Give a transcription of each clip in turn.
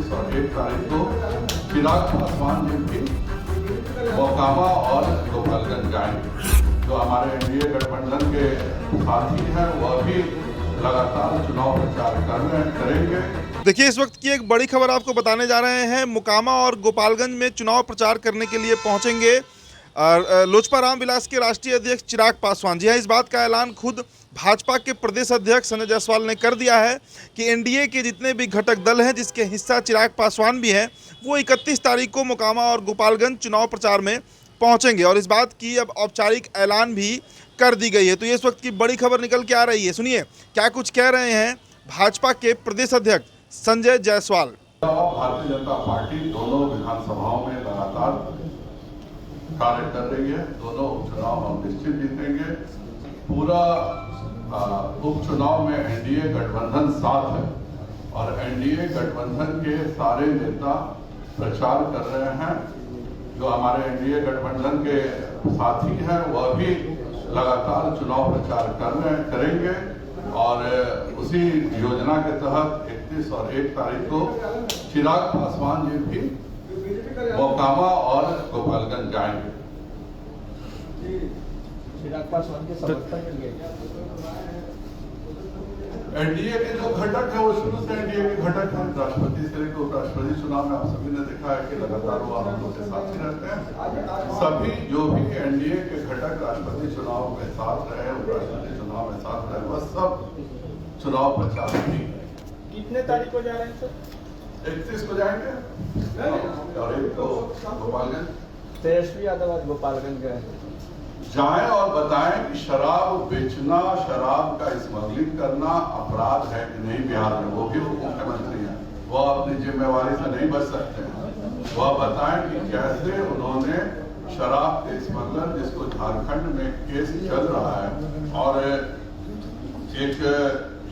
31 और 1 तारीख को चिराग पासवान जी भी मोकामा और गोपालगंज जाएंगे। जो हमारे एनडीए गठबंधन के साथी हैं वह भी लगातार चुनाव प्रचार करेंगे। देखिए, इस वक्त की एक बड़ी खबर आपको बताने जा रहे हैं। मोकामा और गोपालगंज में चुनाव प्रचार करने के लिए पहुंचेंगे लोजपा रामविलास के राष्ट्रीय अध्यक्ष चिराग पासवान। जी हाँ, इस बात का ऐलान खुद भाजपा के प्रदेश अध्यक्ष संजय जायसवाल ने कर दिया है कि एनडीए के जितने भी घटक दल हैं जिसके हिस्सा चिराग पासवान भी हैं, वो 31 तारीख को मोकामा और गोपालगंज चुनाव प्रचार में पहुंचेंगे और इस बात की अब औपचारिक ऐलान भी कर दी गई है। तो ये इस वक्त की बड़ी खबर निकल के आ रही है। सुनिए क्या कुछ कह रहे हैं भाजपा के प्रदेश अध्यक्ष संजय जायसवाल। भारतीय जनता पार्टी दोनों विधानसभाओं में लगातार कार्य कर रही है। दोनों उपचुनाव हम निश्चित जीतेंगे। पूरा उपचुनाव में एनडीए गठबंधन साथ है और एनडीए गठबंधन के सारे नेता प्रचार कर रहे हैं। जो हमारे एनडीए गठबंधन के साथी हैं वह भी लगातार चुनाव प्रचार करेंगे और उसी योजना के तहत 31 और 1 तारीख को चिराग पासवान जी भी मोकामा और गोपालगंज जाएंगे। चिराग पासवान के समर्थन मिल गए। एनडीए के जो घटक है वो शुरू से एनडीए के घटक हैं। राष्ट्रपति से लेकर उपराष्ट्रपति चुनाव में आप सभी ने देखा है कि लगातार वो हम लोग के साथ ही रहते हैं। सभी जो भी एनडीए के घटक राष्ट्रपति चुनाव में साथ रहे, उपराष्ट्रपति चुनाव में साथ रहे, वह सब चुनाव प्रचार में। कितने तारीख को जा रहे हैं सर? 31 को जाएंगे और 1 को गोपालगंज। तेजस्वी यादव आज गोपालगंज गए जाएं और बताएं कि शराब बेचना, शराब का स्मगलिंग करना अपराध है कि नहीं बिहार में। वो भी मुख्यमंत्री हैं, वह अपनी जिम्मेवारी से नहीं बच सकते हैं। वह बताएं कि कैसे उन्होंने शराब के स्मगलर, जिसको झारखंड में केस चल रहा है और एक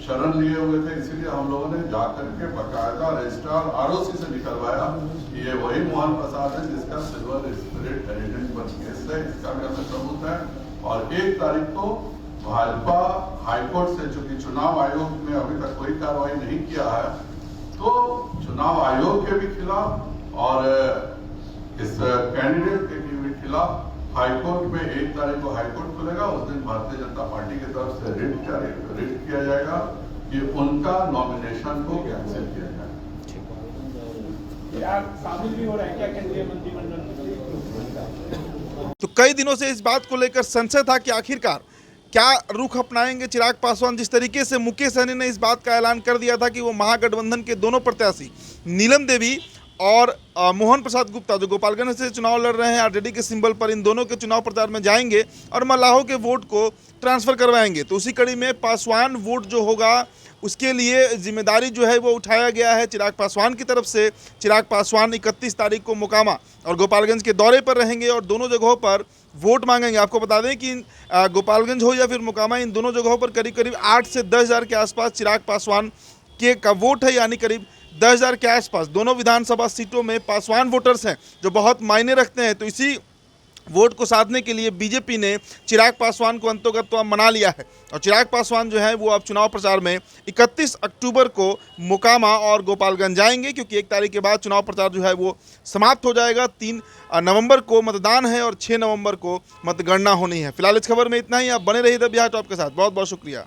शरण लिए हुए थे, इसीलिए हम लोगों ने जाकर के बकायदा रजिस्ट्रार आरओसी से निकलवाया कि ये वही मोहन प्रसाद है जिसका सिल्वर स्पिरिट हेरिटेज पर केस है। इसका भी हमें सबूत है। और 1 तारीख को भाजपा हाईकोर्ट से, चूंकि चुनाव आयोग ने अभी तक कोई कार्रवाई नहीं किया है, तो चुनाव आयोग के भी खिलाफ और इस कैंडिडेट के भी खिलाफ हाईकोर्ट में 1 तारीख को हाईकोर्ट खुलेगा। उस दिन भारतीय जनता पार्टी की तरफ से रिट किया जाएगा कि उनका नॉमिनेशन को कैंसिल किया जाए। शामिल भी हो रहे हैं क्या केंद्रीय मंत्रिमंडल में? तो कई दिनों से इस बात को लेकर संशय था कि आखिरकार क्या रुख अपनाएंगे चिराग पासवान। जिस तरीके से मुकेश सहनी ने इस बात का ऐलान कर दिया था कि वो महागठबंधन के दोनों प्रत्याशी नीलम देवी और मोहन प्रसाद गुप्ता जो गोपालगंज से चुनाव लड़ रहे हैं आरजेडी के सिंबल पर, इन दोनों के चुनाव प्रचार में जाएंगे और मल्लाहों के वोट को ट्रांसफर करवाएंगे। तो उसी कड़ी में पासवान वोट जो होगा उसके लिए जिम्मेदारी जो है वो उठाया गया है चिराग पासवान की तरफ से। चिराग पासवान 31 तारीख को मोकामा और गोपालगंज के दौरे पर रहेंगे और दोनों जगहों पर वोट मांगेंगे। आपको बता दें कि गोपालगंज हो या फिर मोकामा, इन दोनों जगहों पर करीब करीब 8 से 10 हज़ार के आसपास चिराग पासवान का वोट है, यानी करीब 10 हज़ार के आसपास दोनों विधानसभा सीटों में पासवान वोटर्स हैं जो बहुत मायने रखते हैं। तो इसी वोट को साधने के लिए बीजेपी ने चिराग पासवान को अंतर्गत मना लिया है और चिराग पासवान जो है वो अब चुनाव प्रचार में 31 अक्टूबर को मोकामा और गोपालगंज जाएंगे, क्योंकि 1 तारीख के बाद चुनाव प्रचार जो है वो समाप्त हो जाएगा। 3 नवंबर को मतदान है और 6 नवंबर को मतगणना होनी है। फिलहाल इस खबर में इतना ही। आप बने रहिए द बिहार टॉप के साथ। बहुत बहुत शुक्रिया।